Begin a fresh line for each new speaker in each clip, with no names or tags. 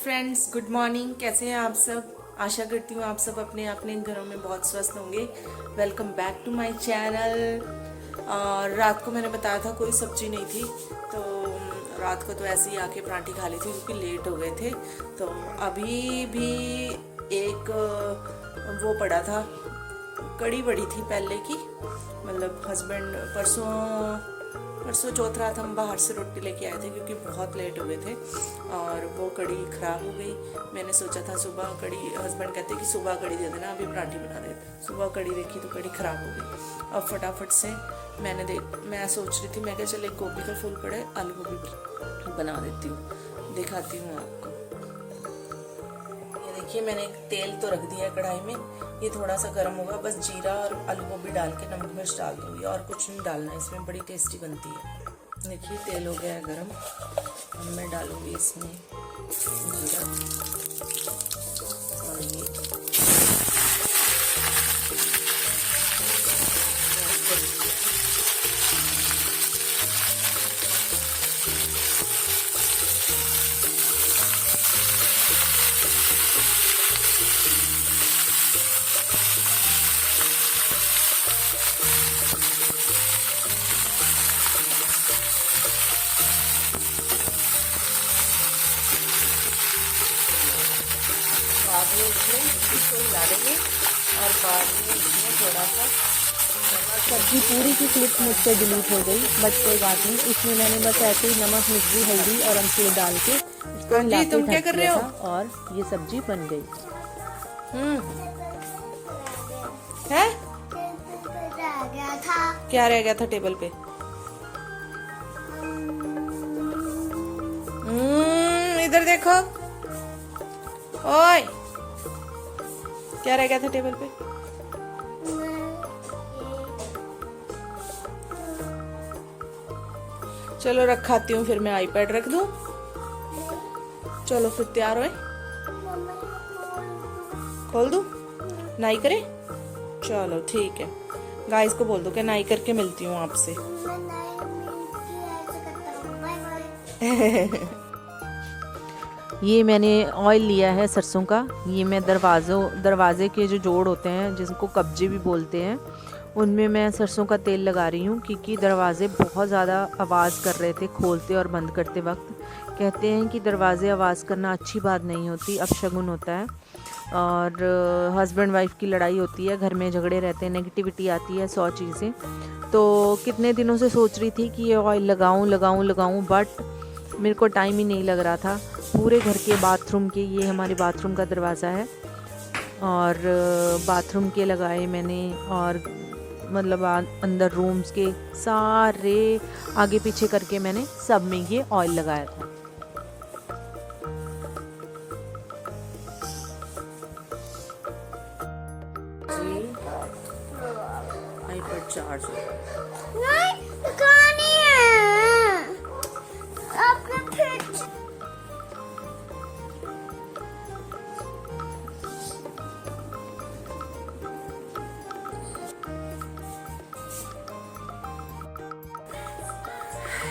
Friends, good morning. कैसे हैं आप सब? आशा करती हूँ आप सब अपने अपने घरों में बहुत स्वस्थ होंगे। Welcome back to my channel. और रात को मैंने बताया था कोई सब्जी नहीं थी, तो रात को तो ऐसे ही आके पराठे खा ली थी क्योंकि लेट हो गए थे। तो अभी भी एक वो पड़ा था, कड़ी पड़ी थी पहले की। मतलब हस्बैंड परसों परसों चौथ रात हम बाहर से रोटी लेके आए थे क्योंकि बहुत लेट हो गए थे और वो कड़ी ख़राब हो गई। मैंने सोचा था सुबह कड़ी, हस्बैंड कहते कि सुबह कड़ी दे देना, अभी पराठी बना देते। सुबह कड़ी देखी तो कड़ी ख़राब हो गई। अब फटाफट से मैं सोच रही थी, मैं क्या चल एक गोभी का फूल पड़े, आलू गोभी बना देती हूँ, दिखाती हूँ आपको। ये देखिए, मैंने तेल तो रख दिया है कढ़ाई में, ये थोड़ा सा गर्म होगा, बस जीरा और आलू गोभी डाल के नमक मिर्च डाल दूँगी और कुछ नहीं डालना है इसमें, बड़ी टेस्टी बनती है। देखिए तेल हो गया है गरम, अब मैं डालूँगी इसमें जीरा और ये बाद में इसमें इसको हिला देंगे और बाद में इसमें थोड़ा सा
सब्जी पूरी की क्लिप मुझसे डिलीट हो गई, बट कोई बात नहीं। इसमें मैंने बस ऐसे ही नमक, मिर्ची, हल्दी और अमचूर डाल के इसको
हाँ
हिला
जी,
के
तुम क्या
ढक
कर रहे
दिया
हो?
था और ये सब्जी बन गई।
है
रह गया था।
क्या रह गया था टेबल पे? इधर देखो। ओए, क्या रह गया था टेबल पे? चलो रखाती हूँ, फिर मैं आईपैड रख दूँ। चलो फिर तैयार होए, खोल दूँ, नाई करे। चलो ठीक है, गाइस को बोल दो कि नाई करके मिलती हूँ आपसे।
ये मैंने ऑयल लिया है सरसों का। ये मैं दरवाजे के जो जोड़ होते हैं, जिनको कब्जे भी बोलते हैं, उनमें मैं सरसों का तेल लगा रही हूँ क्योंकि दरवाजे बहुत ज़्यादा आवाज़ कर रहे थे खोलते और बंद करते वक्त। कहते हैं कि दरवाजे आवाज़ करना अच्छी बात नहीं होती, अपशगुन होता है और हस्बैंड वाइफ की लड़ाई होती है, घर में झगड़े रहते हैं, नेगेटिविटी आती है, 100 चीज़ें। तो कितने दिनों से सोच रही थी कि ये ऑयल लगाऊं, बट मेरे को टाइम ही नहीं लग रहा था। पूरे घर के बाथरूम के, ये हमारे बाथरूम का दरवाज़ा है और बाथरूम के लगाए मैंने, और मतलब अंदर रूम्स के सारे आगे पीछे करके मैंने सब में ये ऑयल लगाया था।
आईपैड चार्ज हो।
नहीं, कहानी है आपने फिर।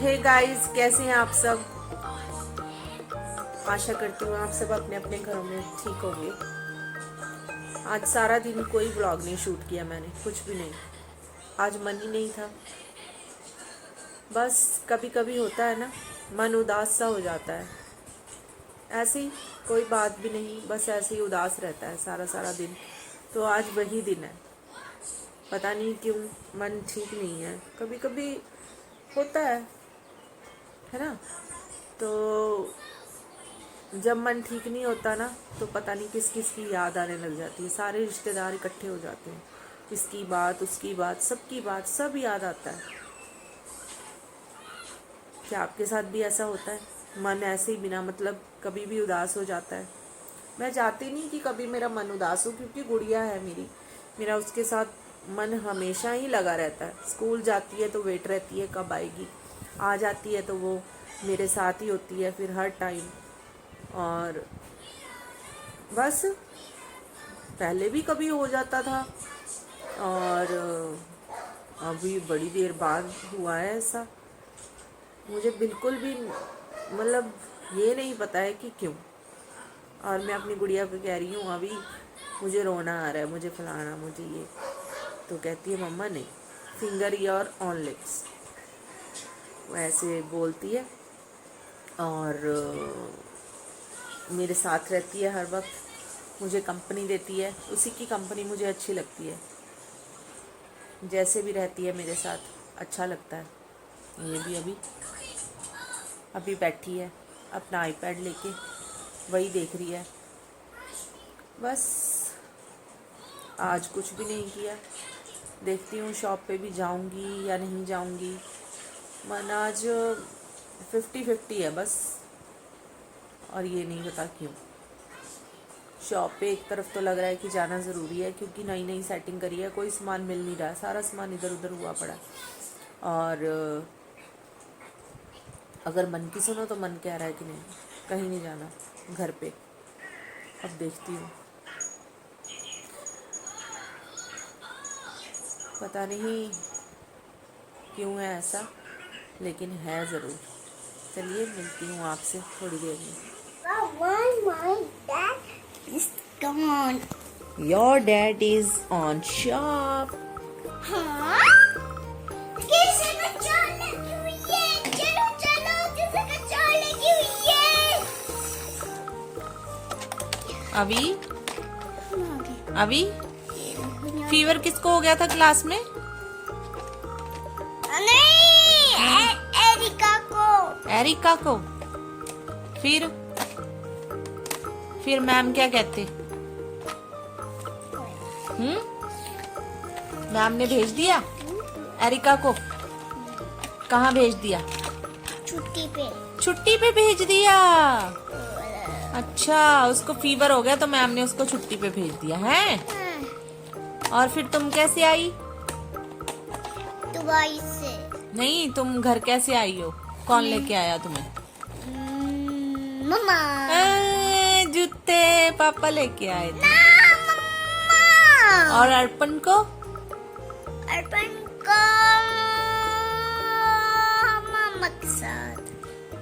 हे गाइस, कैसे हैं आप सब? आशा करती हूँ आप सब अपने अपने घरों में ठीक होंगे। आज सारा दिन कोई व्लॉग नहीं शूट किया मैंने, कुछ भी नहीं। आज मन ही नहीं था। बस कभी कभी होता है ना, मन उदास सा हो जाता है। ऐसे ही कोई बात भी नहीं, बस ऐसे ही उदास रहता है सारा सारा दिन। तो आज वही दिन है, पता नहीं क्यों मन ठीक नहीं है। कभी कभी होता है ना। तो जब मन ठीक नहीं होता ना, तो पता नहीं किस किस की याद आने लग जाती है। सारे रिश्तेदार इकट्ठे हो जाते हैं, इसकी बात, उसकी बात, सबकी बात, सब याद आता है। क्या आपके साथ भी ऐसा होता है? मन ऐसे ही बिना मतलब कभी भी उदास हो जाता है? मैं चाहती नहीं कि कभी मेरा मन उदास हो, क्योंकि गुड़िया है मेरा उसके साथ मन हमेशा ही लगा रहता है। स्कूल जाती है तो वेट रहती है कब आएगी, आ जाती है तो वो मेरे साथ ही होती है फिर हर टाइम। और बस पहले भी कभी हो जाता था और अभी बड़ी देर बाद हुआ है ऐसा। मुझे बिल्कुल भी मतलब ये नहीं पता है कि क्यों। और मैं अपनी गुड़िया को कह रही हूँ अभी मुझे रोना आ रहा है, मुझे फलाना, मुझे ये, तो कहती है मम्मा नहीं, फिंगर योर ऑन लिप्स, वैसे बोलती है। और मेरे साथ रहती है हर वक्त, मुझे कंपनी देती है, उसी की कंपनी मुझे अच्छी लगती है, जैसे भी रहती है मेरे साथ अच्छा लगता है। ये भी अभी बैठी है अपना आईपैड लेके, वही देख रही है। बस आज कुछ भी नहीं किया, देखती हूँ शॉप पे भी जाऊँगी या नहीं जाऊँगी। मन आज 50-50 है बस, और ये नहीं पता क्यों। शॉप पे एक तरफ तो लग रहा है कि जाना ज़रूरी है क्योंकि नई नई सेटिंग करी है, कोई सामान मिल नहीं रहा, सारा सामान इधर उधर हुआ पड़ा। और अगर मन की सुनो तो मन कह रहा है कि नहीं, कहीं नहीं जाना, घर पे। अब देखती हूँ, पता नहीं क्यों है ऐसा, लेकिन है ज़रूर। चलिए मिलती हूँ आपसे थोड़ी देर में।
My dad is gone.
Your dad is on shop.
हाँ? किसी को चोट लगी हुई है। चलो चलो, किसी को चोट लगी हुई है।
अभी फीवर किसको हो गया था क्लास में?
नहीं,
एरिका को। फिर मैम क्या कहते? मैम ने भेज दिया एरिका को? कहाँ भेज दिया? छुट्टी पे भेज दिया। अच्छा, उसको फीवर हो गया तो मैम ने उसको छुट्टी पे भेज दिया है। और फिर तुम कैसे आई?
दुबई से।
नहीं, तुम घर कैसे आई हो? कौन लेके आया तुम्हें?
मम्मा।
जूते पापा लेके आए थे।
मम्मा।
और अर्पण को?
अर्पण को मम्मा के साथ।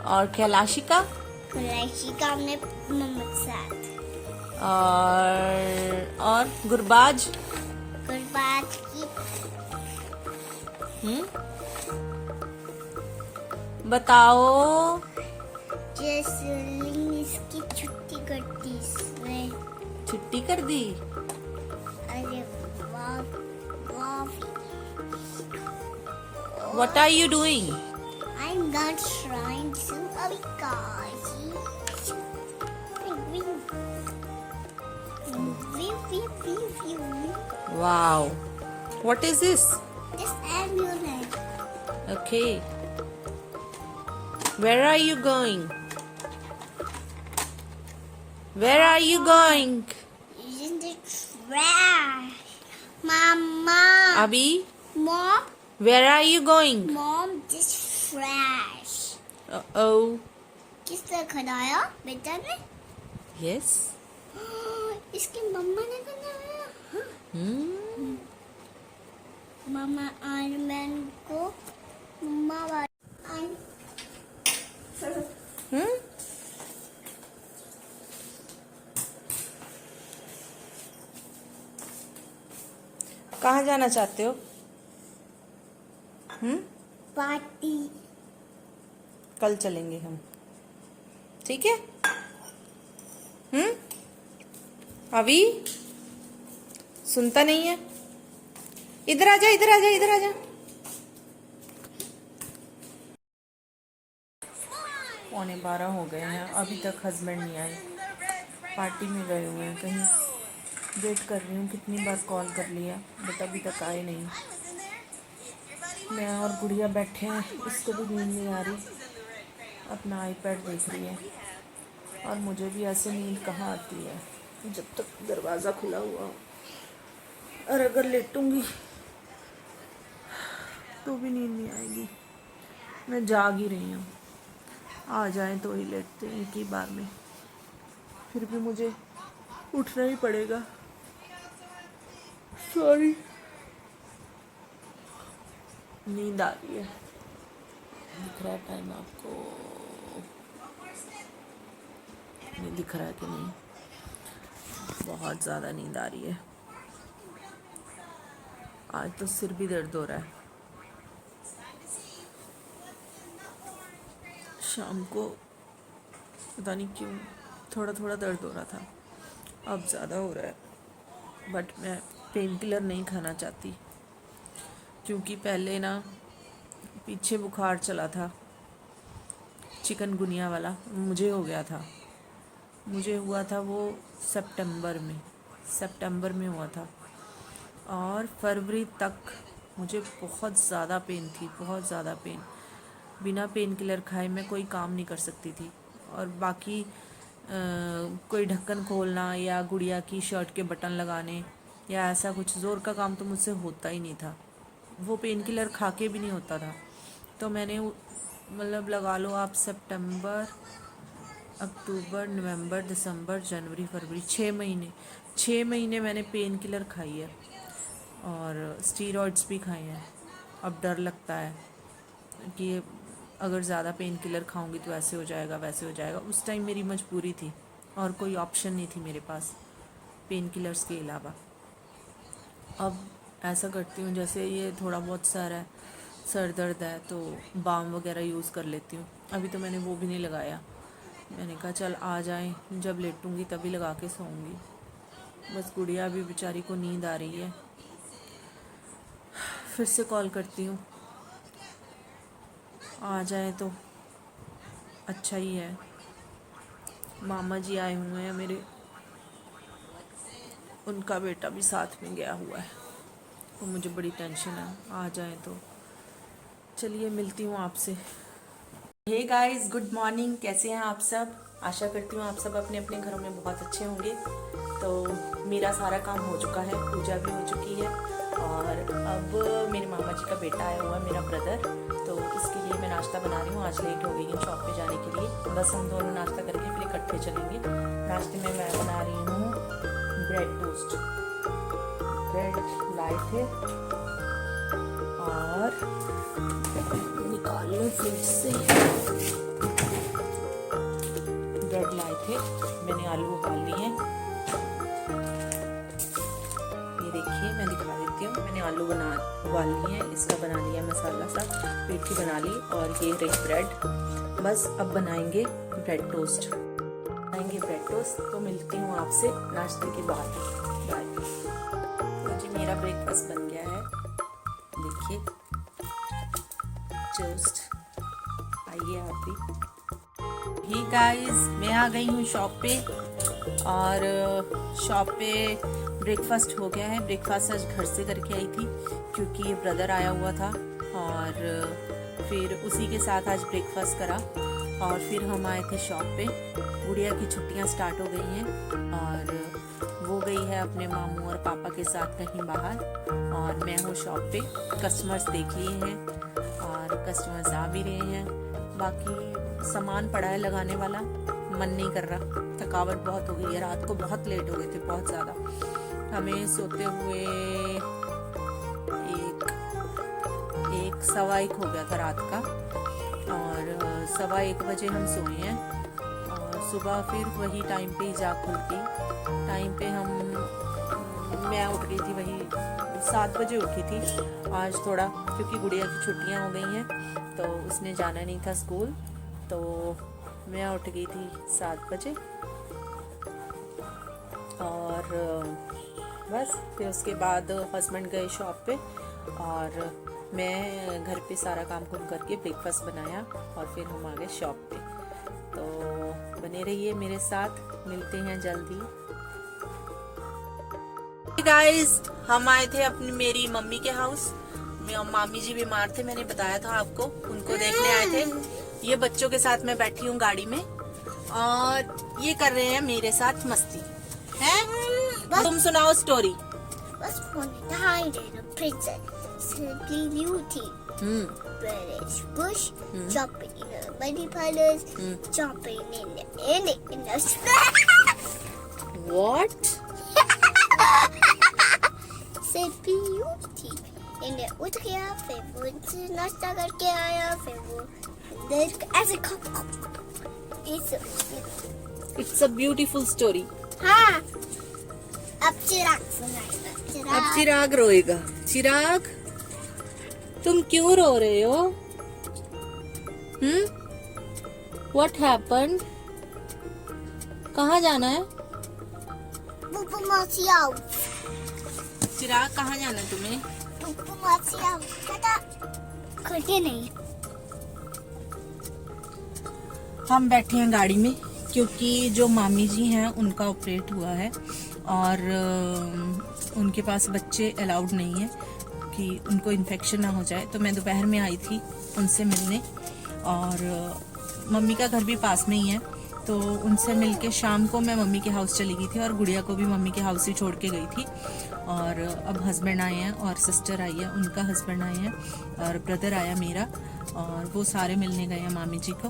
और कैलाशिका?
कैलाशिका हमने मम्मा के साथ।
और गुरबाज?
गुरबाज की
बताओ।
जैसलिन इसकी छुट्टी कर दी इसने।
छुट्टी कर दी?
अरे वाह वाह।
What are you doing?
I'm not trying to because
Wow. What is this?
this ambulance.
Okay. Where are you going? Where are you going?
Isn't it trash? Mama.
Abhi,
Mom.
where are you going?
Mom, this trash.
Uh-oh.
किसने खिलाया बेटा ने?
Yes.
इसकी मम्मा ने खिलाया। मम्मा iron को मम्मा
कहाँ जाना चाहते हो?
पार्टी।
कल चलेंगे हम, ठीक है? अभी सुनता नहीं है। इधर आ जा, इधर आ जा, इधर आ जा। पौने 12 हो गए हैं, अभी तक हस्बैंड नहीं आए, पार्टी में गए हुए हैं कहीं। वेट कर रही हूँ, कितनी बार कॉल कर लिया बट अभी तक आए नहीं। मैं और गुड़िया बैठे हैं, इसको भी नींद नहीं आ रही, अपना आईपैड देख रही है। और मुझे भी ऐसे नींद कहाँ आती है जब तक दरवाज़ा खुला हुआ हो, और अगर लेटूंगी तो भी नींद नहीं आएगी। मैं जाग ही रही हूँ, आ जाए तो ही लेटते हैं एक ही बार में, फिर भी मुझे उठना ही पड़ेगा। सॉरी, नींद आ रही है। दिख रहा है टाइम आपको? नहीं दिख रहा है कि नहीं?
बहुत ज़्यादा नींद आ रही है। आज तो सिर भी दर्द हो रहा है। शाम को पता नहीं क्यों थोड़ा थोड़ा दर्द हो रहा था, अब ज़्यादा हो रहा है। बट मैं पेन किलर नहीं खाना चाहती, क्योंकि पहले ना पीछे बुखार चला था, चिकनगुनिया वाला मुझे हो गया था। मुझे हुआ था वो सितंबर में हुआ था, और फरवरी तक मुझे बहुत ज़्यादा पेन थी, बहुत ज़्यादा पेन। बिना पेन किलर खाए मैं कोई काम नहीं कर सकती थी। और बाकी कोई ढक्कन खोलना या गुड़िया की शर्ट के बटन लगाने या ऐसा कुछ ज़ोर का काम तो मुझसे होता ही नहीं था। वो पेन किलर खा के भी नहीं होता था। तो मैंने मतलब लगा लो आप सितंबर, अक्टूबर, नवंबर, दिसंबर, जनवरी, फरवरी, 6 महीने मैंने पेन किलर खाई है और स्टीरॉइड्स भी खाए हैं। अब डर लगता है कि अगर ज़्यादा पेन किलर खाऊंगी तो ऐसे हो जाएगा, वैसे हो जाएगा। उस टाइम मेरी मजबूरी थी और कोई ऑप्शन नहीं थी मेरे पास पेन किलर्स के अलावा। अब ऐसा करती हूँ, जैसे ये थोड़ा बहुत सर दर्द है तो बाम वगैरह यूज़ कर लेती हूँ। अभी तो मैंने वो भी नहीं लगाया, मैंने कहा चल आ जाए, जब लेटूंगी तभी लगा के सोऊंगी। बस गुड़िया भी बेचारी को नींद आ रही है। फिर से कॉल करती हूँ, आ जाए तो अच्छा ही है। मामा जी आए हुए हैं मेरे, उनका बेटा भी साथ में गया हुआ है, तो मुझे बड़ी टेंशन है। आ जाए तो चलिए मिलती हूँ आपसे। Hey guys, good morning. कैसे हैं आप सब? आशा करती हूँ आप सब अपने अपने घरों में बहुत अच्छे होंगे। तो मेरा सारा काम हो चुका है, पूजा भी हो चुकी है, और अब मेरे मामा जी का बेटा आया हुआ है, मेरा ब्रदर, तो इसके लिए मैं नाश्ता बना रही हूँ। आज लेट हो गई हूँ शॉप पे जाने के लिए। बस हम दोनों नाश्ता करके फिर इकट्ठे चलेंगे। नाश्ते में मैं बना रही हूँ ब्रेड टोस्ट। ब्रेड लाए थे और निकाल लो फ्रिज से। ब्रेड लाए थे, मैंने आलू उबाल लिए हैं। ये देखिए, मैं दिखा देती हूँ। मैंने आलू उबाल लिए हैं, इसका बना लिया मसाला सा, पेठी बना ली, और ये रही ब्रेड। बस अब बनाएंगे ब्रेड टोस्ट। तो मिलती हूँ आपसे नाश्ते के बाद। बाय। तो जी मेरा ब्रेकफास्ट बन गया है, देखिए टोस्ट। आइए आप भी। ही गाइस, मैं आ गई हूँ शॉप पे, और शॉप पे ब्रेकफास्ट हो गया है। ब्रेकफास्ट आज घर से करके आई थी, क्योंकि ब्रदर आया हुआ था, और फिर उसी के साथ आज ब्रेकफास्ट करा। और फिर हम आए थे शॉप पे। गुड़िया की छुट्टियां स्टार्ट हो गई हैं, और वो गई है अपने मामू और पापा के साथ कहीं बाहर, और मैं हूँ शॉप पे। कस्टमर्स देख लिए हैं और कस्टमर्स आ भी रहे हैं। बाकी सामान पड़ा है लगाने वाला, मन नहीं कर रहा, थकावट बहुत हो गई है। रात को बहुत लेट हो गए थे, बहुत ज़्यादा। हमें सोते हुए एक सवा एक हो गया था रात का, और 1:15 बजे हम सोए हैं, और सुबह फिर वही टाइम पे ही जाग खुलती। टाइम पे मैं उठ गई थी, वही 7 बजे उठी थी आज थोड़ा, क्योंकि गुड़िया की छुट्टियां हो गई हैं तो उसने जाना नहीं था स्कूल, तो मैं उठ गई थी 7 बजे। और बस फिर उसके बाद हस्बैंड गए शॉप पे, और मैं घर पे सारा काम करके ब्रेकफास्ट बनाया, और फिर हम आ गए शॉप पे। तो बने रहिए मेरे साथ, मिलते हैं जल्दी। गाइस, हम आए थे अपनी मेरी मम्मी के हाउस। मामी जी बीमार थे, मैंने बताया था आपको, उनको देखने आए थे। ये बच्चों के साथ मैं बैठी हूँ गाड़ी में, और ये कर रहे हैं मेरे साथ मस्ती है। तुम सुनाओ story.
Once upon a time, there was a princess, Sleeping Beauty. British bush, jumping in the muddy puddles, jumping in the
What?
Sleeping Beauty. इन्हें उठ गया, फिर वो नाश्ता करके आया, फिर वो ऐसे
It's a beautiful story.
हाँ, अब चिराग सुनाएगा।
अब चिराग रोएगा। चिराग, तुम क्यों रो रहे हो? What happened? कहाँ जाना है?
पुप्पू मौसी आओ।
चिराग, कहाँ जाना है तुम्हें?
पुप्पू मौसी आओ। बेटा खोलिए नहीं।
हम बैठे हैं गाड़ी में क्योंकि जो मामी जी हैं उनका ऑपरेट हुआ है और उनके पास बच्चे अलाउड नहीं है कि उनको इन्फेक्शन ना हो जाए। तो मैं दोपहर में आई थी उनसे मिलने और मम्मी का घर भी पास में ही है, तो उनसे मिलके शाम को मैं मम्मी के हाउस चली गई थी और गुड़िया को भी मम्मी के हाउस ही छोड़ के गई थी। और अब हस्बैंड आए हैं और सिस्टर आई है, उनका हस्बैंड आए हैं और ब्रदर आया मेरा, और वो सारे मिलने गए हैं मामी जी को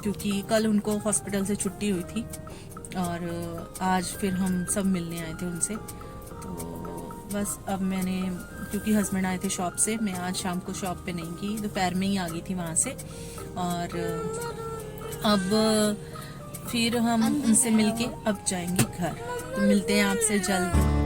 क्योंकि कल उनको हॉस्पिटल से छुट्टी हुई थी और आज फिर हम सब मिलने आए थे उनसे। तो बस अब मैंने, क्योंकि हस्बैंड आए थे शॉप से, मैं आज शाम को शॉप पे नहीं की, दोपहर में ही आ गई थी वहाँ से। और अब फिर हम उनसे मिलके अब जाएंगे घर। तो मिलते हैं आपसे जल्द।